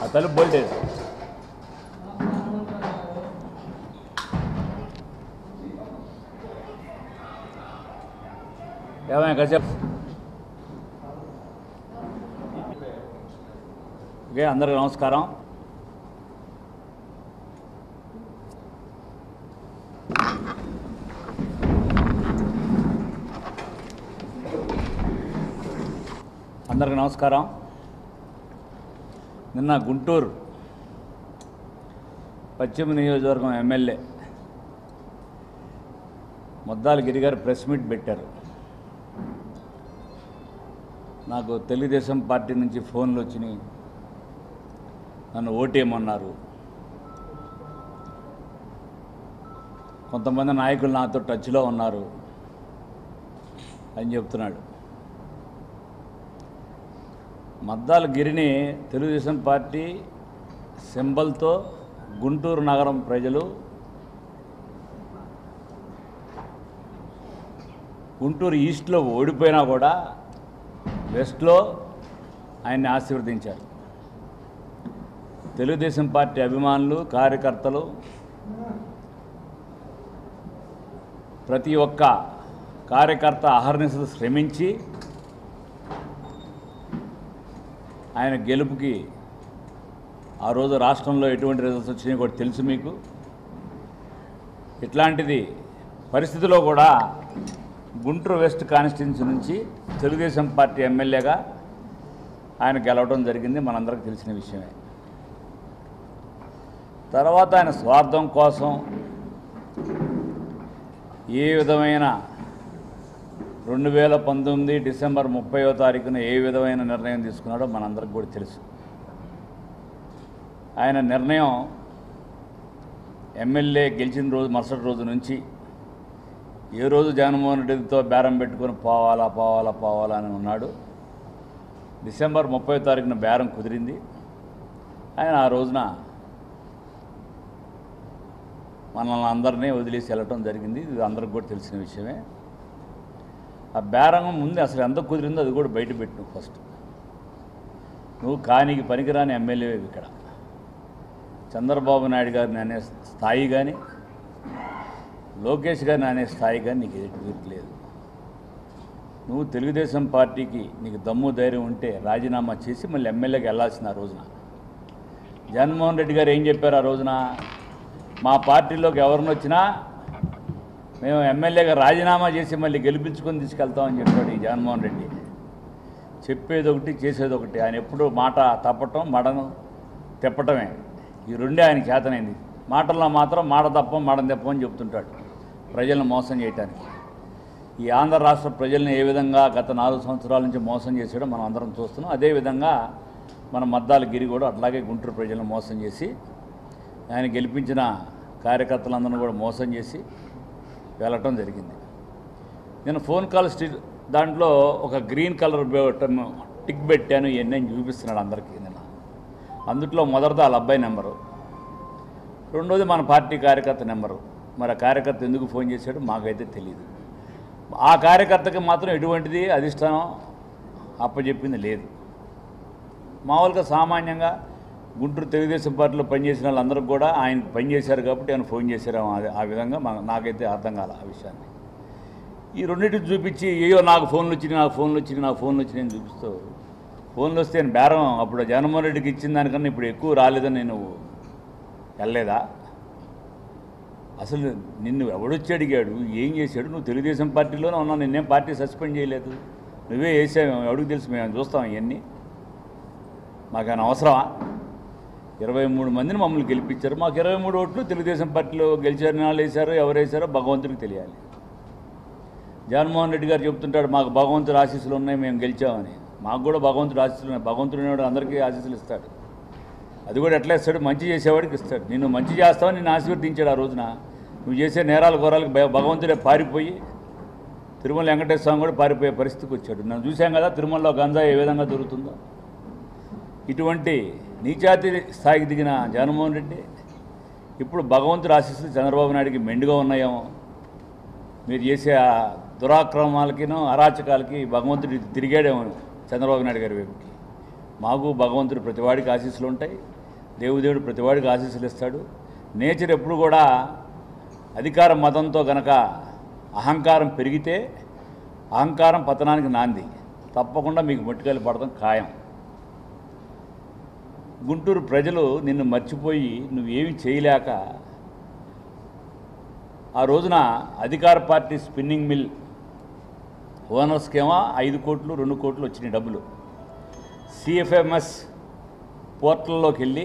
ఆ తలుపు బోల్టేజ్ ఏమైనా కాసేపు ఓకే. అందరికీ నమస్కారం. నిన్న గుంటూరు పశ్చిమ నియోజకవర్గం ఎమ్మెల్యే ముద్దాల గిరి గారు ప్రెస్ మీట్ పెట్టారు. నాకు తెలుగుదేశం పార్టీ నుంచి ఫోన్లు వచ్చినాయి, నన్ను ఓటేయమన్నారు. కొంతమంది నాయకులు నాతో టచ్లో ఉన్నారు అని చెప్తున్నాడు. ముద్దాల గిరిని తెలుగుదేశం పార్టీ సింబల్తో గుంటూరు నగరం ప్రజలు గుంటూరు ఈస్ట్లో ఓడిపోయినా కూడా వెస్ట్లో ఆయన్ని ఆశీర్వదించారు. తెలుగుదేశం పార్టీ అభిమానులు, కార్యకర్తలు, ప్రతి ఒక్క కార్యకర్త అహర్నిశలు శ్రమించి ఆయన గెలుపుకి ఆ రోజు రాష్ట్రంలో ఎటువంటి రిజల్ట్స్ వచ్చినాయో కూడా తెలుసు మీకు. ఇట్లాంటిది పరిస్థితిలో కూడా గుంటూరు వెస్ట్ కాన్స్టిట్యున్సీ నుంచి తెలుగుదేశం పార్టీ ఎమ్మెల్యేగా ఆయన గెలవడం జరిగింది, మనందరికీ తెలిసిన విషయమే. తర్వాత ఆయన స్వార్థం కోసం ఏ విధమైన 2019 డిసెంబర్ 30వ తారీఖున ఏ విధమైన నిర్ణయం తీసుకున్నాడో మనందరికీ కూడా తెలుసు. ఆయన నిర్ణయం ఎమ్మెల్యే గెలిచిన రోజు మరుసటి రోజు నుంచి ఏ రోజు జగన్మోహన్ రెడ్డితో బేరం పెట్టుకొని పోవాలా అని ఉన్నాడు. డిసెంబర్ 30వ తారీఖున బేరం కుదిరింది. ఆయన ఆ రోజున మనల్ని అందరినీ వదిలేసి వెళ్ళటం జరిగింది. ఇది అందరికి కూడా తెలిసిన విషయమే. ఆ బేరం ముందు అసలు ఎంత కుదిరిందో అది కూడా బయట పెట్టు. ఫస్ట్ నువ్వు కానికి పనికిరాని ఎమ్మెల్యే ఇక్కడ. చంద్రబాబు నాయుడు గారిని అనే స్థాయి కానీ, లోకేష్ గారిని అనే స్థాయి కానీ నీకు ఎదుర్లేదు. నువ్వు తెలుగుదేశం పార్టీకి నీకు దమ్ము ధైర్యం ఉంటే రాజీనామా చేసి మళ్ళీ ఎమ్మెల్యేకి వెళ్ళాల్సిన ఆ రోజున. జగన్మోహన్ రెడ్డి గారు ఏం చెప్పారు ఆ రోజున? మా పార్టీలోకి ఎవరిని వచ్చినా మేము ఎమ్మెల్యేగా రాజీనామా చేసి మళ్ళీ గెలిపించుకొని తీసుకెళ్తామని చెప్పాడు ఈ జగన్మోహన్ రెడ్డి. చెప్పేది ఒకటి, చేసేది ఒకటి. ఆయన ఎప్పుడూ మాట తప్పటం, మడను తెప్పటమే, ఈ రెండే ఆయన చేతనైంది. మాటల్లో మాత్రం మాట తప్పం, మడను తెప్పమని చెప్తుంటాడు ప్రజలను మోసం చేయటానికి. ఈ ఆంధ్ర రాష్ట్ర ప్రజల్ని ఏ విధంగా గత 4 సంవత్సరాల నుంచి మోసం చేసాడో మనం అందరం చూస్తున్నాం. అదేవిధంగా మన ముద్దాల గిరి కూడా అట్లాగే గుంటూరు ప్రజలను మోసం చేసి, ఆయన గెలిపించిన కార్యకర్తలందరినీ కూడా మోసం చేసి వెళ్ళటం జరిగింది. నేను ఫోన్ కాల్ దాంట్లో ఒక గ్రీన్ కలర్ టిక్ పెట్టాను, ఇవన్నీ చూపిస్తున్నాడు అందరికీ. నేను అందుట్లో మొదటిది వాళ్ళ అబ్బాయి నెంబరు, రెండోది మన పార్టీ కార్యకర్త నెంబరు. మరి ఆ కార్యకర్త ఎందుకు ఫోన్ చేశాడో మాకైతే తెలియదు. ఆ కార్యకర్తకి మాత్రం ఎటువంటిది అధిష్టానం అప్పచెప్పింది లేదు. మామూలుగా సామాన్యంగా గుంటూరు తెలుగుదేశం పార్టీలో పనిచేసిన వాళ్ళందరికీ కూడా ఆయన పనిచేశారు కాబట్టి ఆయన ఫోన్ చేశారు. ఆ విధంగా నాకైతే అర్థం కాల ఆ విషయాన్ని. ఈ రెండింటిని చూపించి ఏయో నాకు ఫోన్లు వచ్చినాయి అని చూపిస్తూ, ఫోన్లు వస్తే నేను బేరం అప్పుడు జగన్మోహన్ రెడ్డికి ఇచ్చిన దానికన్నా ఇప్పుడు ఎక్కువ రాలేదని నేను వెళ్ళలేదా? అసలు నిన్ను ఎవడొచ్చి అడిగాడు, ఏం చేశాడు? నువ్వు తెలుగుదేశం పార్టీలోనే ఉన్నావు, నిన్నేం పార్టీ సస్పెండ్ చేయలేదు, నువ్వే వేసావు. ఎవరికి తెలుసు? మేము చూస్తాం ఇవన్నీ. మాకేమైనా అవసరమా? 23 మందిని మమ్మల్ని గెలిపించారు. మాకు 23 ఓట్లు తెలుగుదేశం పార్టీలో గెలిచారు. వాళ్ళు వేశారో ఎవరు వేశారో భగవంతుడికి తెలియాలి. జగన్మోహన్ రెడ్డి గారు చెప్తుంటాడు మాకు భగవంతుడి ఆశీస్సులు ఉన్నాయి, మేము గెలిచామని. మాకు కూడా భగవంతుడి ఆశీస్సులు ఉన్నాయి. భగవంతుడు అందరికీ ఆశీస్సులు ఇస్తాడు. అది కూడా ఎట్లా ఇస్తాడు? మంచి చేసేవాడికి ఇస్తాడు. నిన్ను మంచి చేస్తావని నిన్ను ఆశీర్వదించాడు. ఆ రోజున నువ్వు చేసే నేరాల ఘోరాలకు భగవంతుడే పారిపోయి తిరుమల వెంకటేశ్వర స్వామి కూడా పారిపోయే పరిస్థితికి వచ్చాడు. మనం చూసాం కదా తిరుమలలో గంజా ఏ విధంగా దొరుకుతుందో. ఇటువంటి నీచాతి స్థాయికి దిగిన జగన్మోహన్ రెడ్డి ఇప్పుడు భగవంతుడి ఆశీస్సులు చంద్రబాబు నాయుడికి మెండుగా ఉన్నాయేమో. మీరు చేసే దురాక్రమాలకినో అరాచకాలకి భగవంతుడి తిరిగాడేమో చంద్రబాబు నాయుడు గారి వైపుకి. మాకు భగవంతుడు ప్రతివాడికి ఆశీస్సులు ఉంటాయి, దేవుడు ప్రతివాడికి ఆశీస్సులు ఇస్తాడు. నేచర్ ఎప్పుడు కూడా అధికార మతంతో గనక అహంకారం పెరిగితే అహంకారం పతనానికి నాంది. తప్పకుండా మీకు ముట్టుకెళ్ళి పడడం ఖాయం. గుంటూరు ప్రజలు నిన్ను మర్చిపోయి నువ్వేమీ చేయలేక ఆ రోజున అధికార పార్టీ స్పిన్నింగ్ మిల్ ఓనర్స్కేమో 5 కోట్లు 2 కోట్లు వచ్చినాయి డబ్బులు. సిఎఫ్ఎంఎస్ పోర్టల్లోకి వెళ్ళి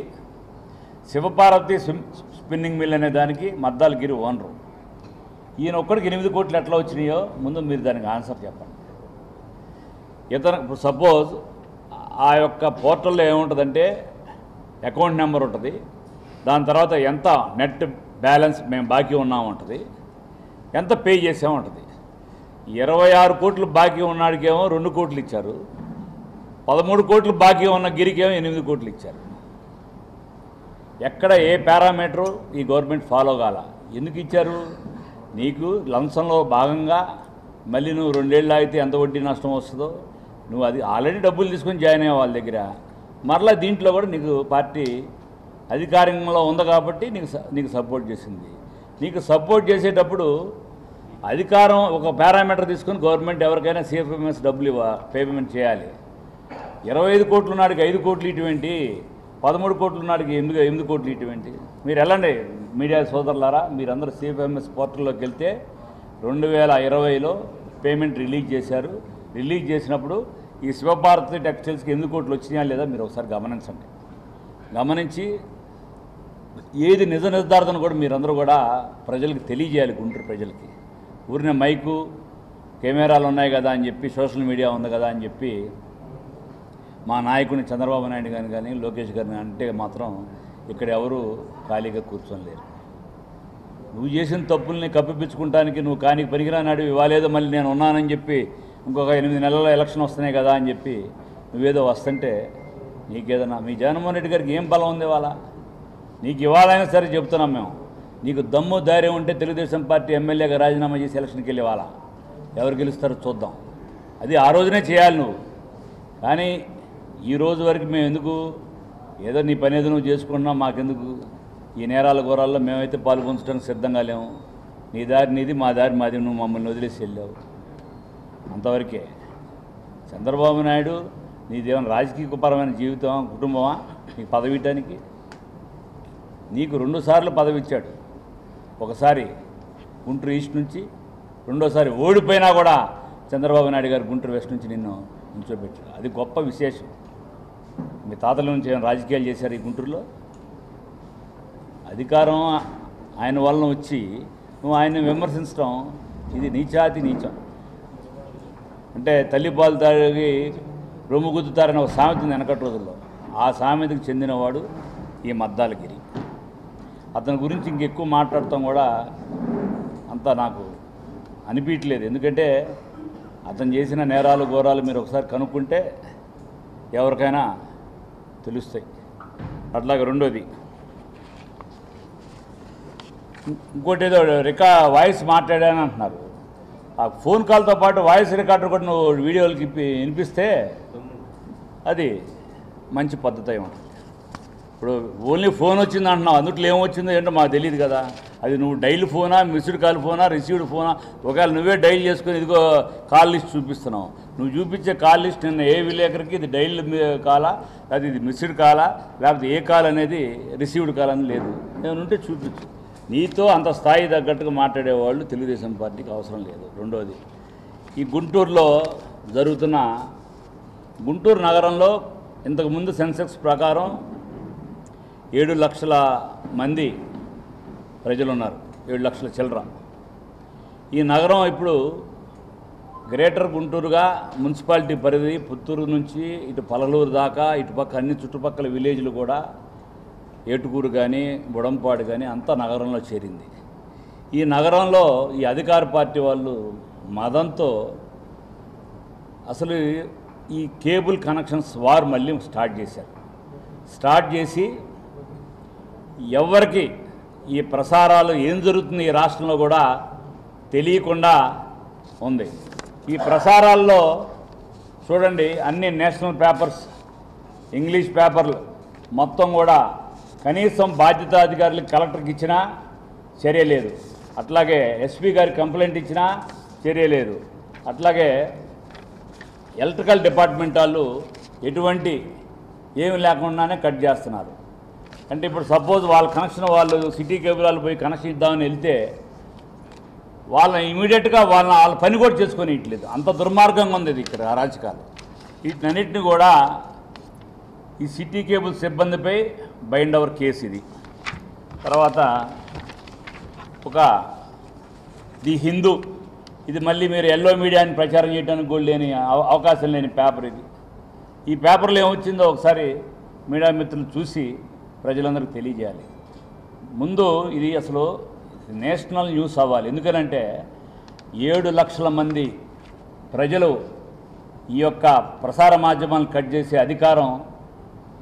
శివపార్వతి స్పిన్నింగ్ మిల్ అనే దానికి మద్దాలగిరి ఓనరు. ఈయన ఒక్కడికి 8 కోట్లు ఎట్లా వచ్చినాయో ముందు మీరు దానికి ఆన్సర్ చెప్పండి. ఇతను సపోజ్ ఆ యొక్క పోర్టల్లో ఏముంటుందంటే అకౌంట్ నెంబర్ ఉంటుంది, దాని తర్వాత ఎంత నెట్ బ్యాలెన్స్ మేము బాకీ ఉన్నాము ఉంటుంది, ఎంత పే చేసాము ఉంటుంది. 26 కోట్లు బాకీ ఉన్నాడికేమో 2 కోట్లు ఇచ్చారు, 13 కోట్లు బాకీ ఉన్న గిరికేమో 8 కోట్లు ఇచ్చారు. ఎక్కడ ఏ పారామీటరు ఈ గవర్నమెంట్ ఫాలో కాల. ఎందుకు ఇచ్చారు? నీకు లంచంలో భాగంగా మళ్ళీ నువ్వు 2 ఏళ్ళు ఆగితే ఎంత వడ్డీ నష్టం వస్తుందో, నువ్వు అది ఆల్రెడీ డబ్బులు తీసుకొని జాయిన్ అయ్యే వాళ్ళ దగ్గర మరలా దీంట్లో కూడా నీకు పార్టీ అధికారంలో ఉంది కాబట్టి నీకు సపోర్ట్ చేసింది. నీకు సపోర్ట్ చేసేటప్పుడు అధికారం ఒక పారామీటర్ తీసుకొని గవర్నమెంట్ ఎవరికైనా సిఎఫ్ఎంఎస్ డబ్బులు పేమెంట్ చేయాలి. 25 కోట్లు నాటికి 5 కోట్లు ఇటువంటి, 13 కోట్ల నాటికి 8 కోట్లు ఇటువంటి. మీరు వెళ్ళండి మీడియా సోదరులారా, మీరందరూ సిఎఫ్ఎంఎస్ పోర్టల్లోకి వెళ్తే 2020లో పేమెంట్ రిలీజ్ చేశారు. రిలీజ్ చేసినప్పుడు ఈ శివభారతి టెక్స్టైల్స్కి 8 కోట్లు వచ్చినాయా లేదా మీరు ఒకసారి గమనించండి. గమనించి ఏది నిజ నిర్ధారణ కూడా మీరందరూ కూడా ప్రజలకు తెలియజేయాలి. గుంటూరు ప్రజలకి ఊరినే మైకు కెమెరాలు ఉన్నాయి కదా అని చెప్పి, సోషల్ మీడియా ఉంది కదా అని చెప్పి మా నాయకుని చంద్రబాబు నాయుడు గారిని కానీ లోకేష్ గారిని అంటే మాత్రం ఇక్కడ ఎవరు ఖాళీగా కూర్చోలేరు. నువ్వు చేసిన తప్పుల్ని కప్పిపించుకుంటానికి నువ్వు కానీ పనికిరానాడు. ఇవాళేదో మళ్ళీ నేను ఉన్నానని చెప్పి ఇంకొక 8 నెలల్లో ఎలక్షన్ వస్తున్నాయి కదా అని చెప్పి నువ్వేదో వస్తుంటే నీకేదన్నా మీ జగన్మోహన్ రెడ్డి గారికి ఏం బలం ఉంది ఇవాళ? నీకు ఇవ్వాలైనా సరే చెప్తున్నాం మేము, నీకు దమ్ము ధైర్యం ఉంటే తెలుగుదేశం పార్టీ ఎమ్మెల్యేగా రాజీనామా చేసి ఎలక్షన్కి వెళ్ళి ఇవ్వాలా. ఎవరు గెలుస్తారో చూద్దాం. అది ఆ రోజునే చేయాలి నువ్వు. కానీ ఈ రోజు వరకు మేము ఎందుకు, ఏదో నీ పని ఏదో నువ్వు చేసుకుంటున్నావు, మాకెందుకు ఈ నేరాల ఘోరాల్లో మేమైతే పాల్గొంచడానికి సిద్ధంగా లేము. నీ దారి నీది, మా దారి మాది, నువ్వు మమ్మల్ని వదిలేసి వెళ్ళావు అంతవరకే. చంద్రబాబు నాయుడు నీదేమైనా రాజకీయపరమైన జీవితం కుటుంబమా నీకు పదవి ఇవ్వడానికి? నీకు 2 సార్లు పదవి ఇచ్చాడు. ఒకసారి గుంటూరు ఈస్ట్ నుంచి, రెండోసారి ఓడిపోయినా కూడా చంద్రబాబు నాయుడు గారు గుంటూరు వెస్ట్ నుంచి నిన్ను నిల్చోబెట్టాడు. అది గొప్ప విశేషం. మీ తాతల నుంచి ఏమైనా రాజకీయాలు చేశారు ఈ గుంటూరులో? అధికారం ఆయన వలన వచ్చి నువ్వు ఆయన్ని విమర్శించడం ఇది నీచాతి నీచం. అంటే తల్లి పాలు తాగి రొమ్ము గుద్దుతారని ఒక సామెత ఉంది వెనకటి రోజుల్లో. ఆ సామెతకు చెందినవాడు ఈ మద్దాలగిరి. అతని గురించి ఇంకెక్కువ మాట్లాడటం కూడా అంత నాకు అనిపించలేదు. ఎందుకంటే అతను చేసిన నేరాలు ఘోరాలు మీరు ఒకసారి కనుక్కుంటే ఎవరికైనా తెలుస్తాయి. అట్లాగే రెండోది ఇంకోటి ఏదో వాయిస్ మాట్లాడాను అంటున్నారు. ఆ ఫోన్ కాల్తో పాటు వాయిస్ రికార్డర్ కూడా నువ్వు వీడియోలకి వినిపిస్తే అది మంచి పద్ధతి అయి ఉంటుంది. ఇప్పుడు ఓన్లీ ఫోన్ వచ్చింది అంటున్నావు, అందుట్లో ఏమొచ్చిందో ఏంటో మాకు తెలియదు కదా. అది నువ్వు డైల్ ఫోనా, మిస్డ్ కాల్ ఫోనా, రిసీవ్డ్ ఫోనా? ఒకవేళ నువ్వే డైల్ చేసుకొని ఇదిగో కాల్ లిస్ట్ చూపిస్తున్నావు. నువ్వు చూపించే కాల్ లిస్ట్ నిన్న ఏ విలేకరికి ఇది డైల్ కాలా, అది ఇది మిస్డ్ కాలా, లేకపోతే ఏ కాల్ అనేది రిసీవ్డ్ కాల్ అని లేదు. నేను ఉంటే చూపించు. నీతో అంత స్థాయి తగ్గట్టుగా మాట్లాడేవాళ్ళు తెలుగుదేశం పార్టీకి అవసరం లేదు. రెండోది, ఈ గుంటూరులో జరుగుతున్న గుంటూరు నగరంలో ఇంతకుముందు సెన్సెక్స్ ప్రకారం 7 లక్షల మంది ప్రజలు ఉన్నారు, 7 లక్షల చిల్లర. ఈ నగరం ఇప్పుడు గ్రేటర్ గుంటూరుగా మున్సిపాలిటీ పరిధి పుత్తూరు నుంచి ఇటు పలలూరు దాకా ఇటుపక్క అన్ని చుట్టుపక్కల విలేజ్లు కూడా ఏటుకూరు కానీ బుడంపాడు కానీ అంతా నగరంలో చేరింది. ఈ నగరంలో ఈ అధికార పార్టీ వాళ్ళు మదంతో అసలు ఈ కేబుల్ కనెక్షన్స్ వార్ మళ్ళీ స్టార్ట్ చేశారు. స్టార్ట్ చేసి ఎవరికి ఈ ప్రసారాలు ఏం జరుగుతుంది ఈ రాష్ట్రంలో కూడా తెలియకుండా ఉంది. ఈ ప్రసారాల్లో చూడండి అన్ని నేషనల్ పేపర్స్ ఇంగ్లీష్ పేపర్లు మొత్తం కూడా కనీసం బాధ్యతాధికారులకు కలెక్టర్కి ఇచ్చినా చర్య లేదు. అట్లాగే ఎస్పీ గారికి కంప్లైంట్ ఇచ్చినా చర్య లేదు. అట్లాగే ఎలక్ట్రికల్ డిపార్ట్మెంట్ వాళ్ళు ఎటువంటి ఏమి లేకుండానే కట్ చేస్తున్నారు. అంటే ఇప్పుడు సపోజ్ వాళ్ళ కనెక్షన్ వాళ్ళు సిటీ కేబుల్ వాళ్ళు పోయి కనెక్షన్ ఇద్దామని వెళ్తే వాళ్ళని ఇమీడియట్గా వాళ్ళ పని కూడా చేసుకొని ఇట్లేదు. అంత దుర్మార్గంగా ఉంది ఇది ఇక్కడ అరాచకాలు. వీటన్నిటిని కూడా ఈ సిటీ కేబుల్ సిబ్బందిపై బైండ్ ఓవర్ కేసు ఇది. తర్వాత ఒక ది హిందూ, ఇది మళ్ళీ మీరు ఎల్లో మీడియాని ప్రచారం చేయడానికి కూడా లేని అవకాశం లేని పేపర్ ఇది. ఈ పేపర్లో ఏమొచ్చిందో ఒకసారి మీడియా మిత్రులు చూసి ప్రజలందరికీ తెలియజేయాలి. ముందు ఇది అసలు నేషనల్ న్యూస్ అవ్వాలి. ఎందుకనంటే 7 లక్షల మంది ప్రజలు ఈ యొక్క ప్రసార మాధ్యమాలను కట్ చేసే అధికారం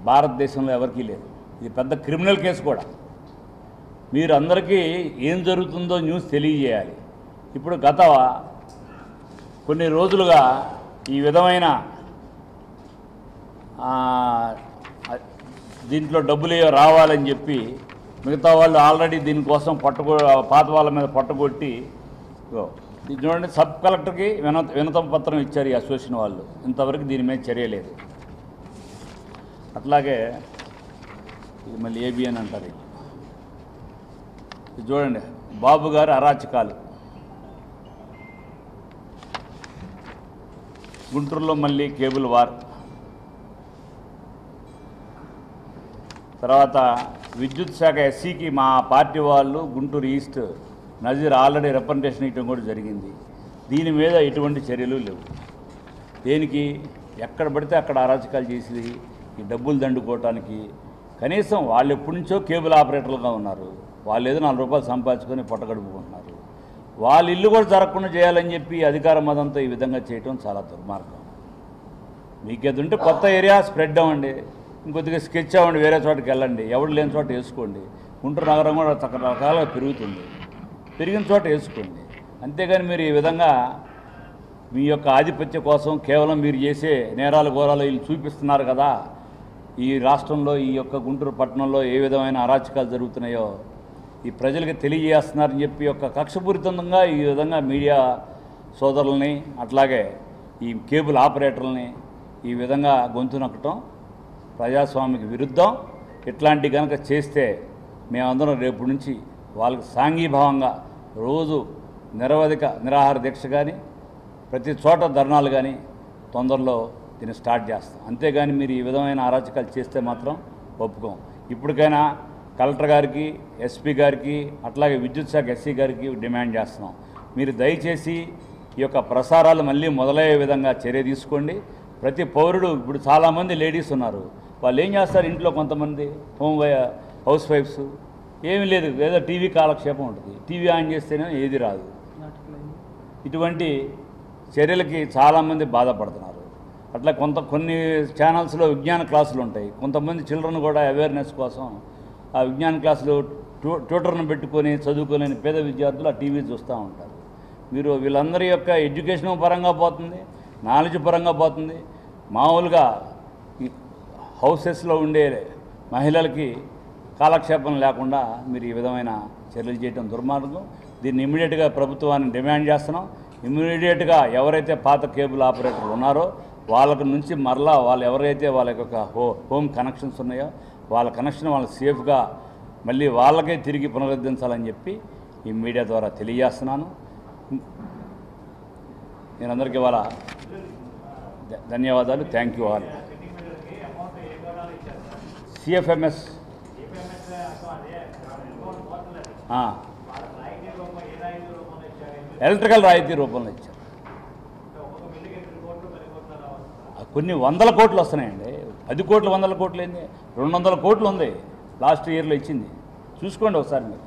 భారతదేశంలో ఎవరికీ లేదు. ఇది పెద్ద క్రిమినల్ కేసు కూడా. మీరు అందరికీ ఏం జరుగుతుందో న్యూస్ తెలియజేయాలి. ఇప్పుడు గత కొన్ని రోజులుగా ఈ విధమైన దీంట్లో డబ్బులు రావాలని చెప్పి మిగతా వాళ్ళు ఆల్రెడీ దీనికోసం పాత వాళ్ళ మీద పట్టుకొట్టి చూడండి, సబ్ కలెక్టర్కి వినతం పత్రం ఇచ్చారు ఈ అసోసియేషన్ వాళ్ళు. ఇంతవరకు దీని మీద చర్య లేదు. అట్లాగే ఇది మళ్ళీ ఏబిఎన్ అంటారు. ఇది చూడండి, బాబు గారు అరాచకాలు. గుంటూరులో మళ్ళీ కేబుల్ వార్. తర్వాత విద్యుత్ శాఖ ఎస్సీకి మా పార్టీ వాళ్ళు Guntur east Nazeer already representation ఇవ్వడం కూడా జరిగింది. దీని మీద ఎటువంటి చర్యలు లేవు. దేనికి? ఎక్కడ పడితే అక్కడ అరాచకాలు చేసి ఈ డబ్బులు దండుకోవటానికి. కనీసం వాళ్ళు ఎప్పటి నుంచో కేబుల్ ఆపరేటర్లుగా ఉన్నారు. వాళ్ళు ఏదో 4 రూపాయలు సంపాదించుకొని పొట్టగడుపుకుంటున్నారు. వాళ్ళ ఇల్లు కూడా జరగకుండా చేయాలని చెప్పి అధికార మదంతో ఈ విధంగా చేయటం చాలా దుర్మార్గం. మీకు ఏదంటే కొత్త ఏరియా స్ప్రెడ్ అవ్వండి, ఇంకొద్దిగా స్కెచ్ అవ్వండి, వేరే చోటకి వెళ్ళండి, ఎవడు లేని చోట వేసుకోండి. గుంటూరు నగరం కూడా రకరకాలుగా పెరుగుతుంది, పెరిగిన చోట వేసుకోండి. అంతేగాని మీరు ఈ విధంగా మీ యొక్క ఆధిపత్య కోసం కేవలం మీరు చేసే నేరాలు ఘోరాలు వీళ్ళు చూపిస్తున్నారు కదా. ఈ రాష్ట్రంలో ఈ యొక్క గుంటూరు పట్టణంలో ఏ విధమైన అరాచకాలు జరుగుతున్నాయో ఈ ప్రజలకు తెలియజేస్తున్నారని చెప్పి యొక్క కక్షపూరితంగా ఈ విధంగా మీడియా సోదరులని అట్లాగే ఈ కేబుల్ ఆపరేటర్లని ఈ విధంగా గొంతు నొక్కటం ప్రజాస్వామ్యకి విరుద్ధం. ఇట్లాంటి కనుక చేస్తే మేమందరం రేపు నుంచి వాళ్ళకి సాంఘీభావంగా రోజు నిరవధిక నిరాహార దీక్ష కానీ ప్రతి చోట ధర్నాలు కానీ తొందరలో దీన్ని స్టార్ట్ చేస్తాం. అంతేగాని మీరు ఈ విధమైన అరాచకాలు చేస్తే మాత్రం ఒప్పుకోం. ఇప్పటికైనా కలెక్టర్ గారికి, ఎస్పీ గారికి, అట్లాగే విద్యుత్ శాఖ ఎస్సీ గారికి డిమాండ్ చేస్తున్నాం. మీరు దయచేసి ఈ యొక్క ప్రసారాలు మళ్ళీ మొదలయ్యే విధంగా చర్య తీసుకోండి. ప్రతి పౌరుడు, ఇప్పుడు చాలామంది లేడీస్ ఉన్నారు, వాళ్ళు ఏం చేస్తారు ఇంట్లో కొంతమంది హౌస్ వైఫ్స్, ఏమీ లేదు, ఏదో టీవీ కాలక్షేపం ఉంటుంది, టీవీ ఆన్ చేస్తేనే ఏది రాదు. ఇటువంటి చర్యలకి చాలామంది బాధపడుతున్నారు. అట్లా కొన్ని ఛానల్స్లో విజ్ఞాన క్లాసులు ఉంటాయి. కొంతమంది చిల్డ్రన్ కూడా అవేర్నెస్ కోసం ఆ విజ్ఞాన క్లాసులు ట్యూటర్ను పెట్టుకొని చదువుకోలేని పేద విద్యార్థులు ఆ టీవీ చూస్తూ ఉంటారు. మీరు వీళ్ళందరి యొక్క ఎడ్యుకేషన్ పరంగా పోతుంది, నాలెడ్జ్ పరంగా పోతుంది. మామూలుగా ఈ హౌసెస్లో ఉండే మహిళలకి కాలక్షేపం లేకుండా మీరు ఈ విధమైన చర్యలు చేయడం దుర్మార్గం. దీన్ని ఇమ్మీడియట్గా ప్రభుత్వాన్ని డిమాండ్ చేస్తున్నాం. ఇమ్మీడియట్గా ఎవరైతే పాత కేబుల్ ఆపరేటర్లు ఉన్నారో వాళ్ళ నుంచి మరలా వాళ్ళు ఎవరైతే వాళ్ళ యొక్క హోమ్ కనెక్షన్స్ ఉన్నాయో వాళ్ళ కనెక్షన్ వాళ్ళు సేఫ్గా మళ్ళీ వాళ్ళకే తిరిగి పునరుద్ధరించాలని చెప్పి ఈ మీడియా ద్వారా తెలియజేస్తున్నాను. నేను అందరికీ వాళ్ళ ధన్యవాదాలు. Thank you all. CFMS electrical రాయితీ రూపంలో ఇచ్చారు. కొన్ని 100 కోట్లు వస్తున్నాయండి. 10 కోట్లు 100 కోట్లు ఏంది, 200 కోట్లు ఉంది లాస్ట్ ఇయర్లో ఇచ్చింది. చూసుకోండి ఒకసారి మీరు.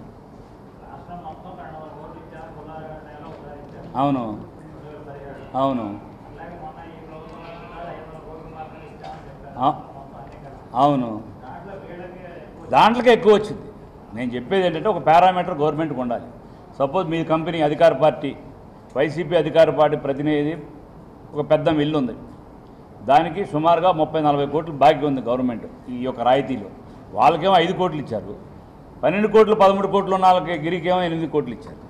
అవును అవును అవును, దాంట్లోకే ఎక్కువ వచ్చింది. నేను చెప్పేది ఏంటంటే ఒక పారామీటర్ గవర్నమెంట్కి ఉండాలి. సపోజ్ మీ కంపెనీ అధికార పార్టీ వైసీపీ అధికార పార్టీ ప్రతినిధి ఒక పెద్ద మిల్లు ఉంది, దానికి సుమారుగా 30-40 కోట్లు బాకీ ఉంది గవర్నమెంట్ ఈ యొక్క రాయితీలో. వాళ్ళకేమో 5 కోట్లు ఇచ్చారు, 12 కోట్లు 13 కోట్లు ఉన్న వాళ్ళకి గిరికేమో 8 కోట్లు ఇచ్చారు.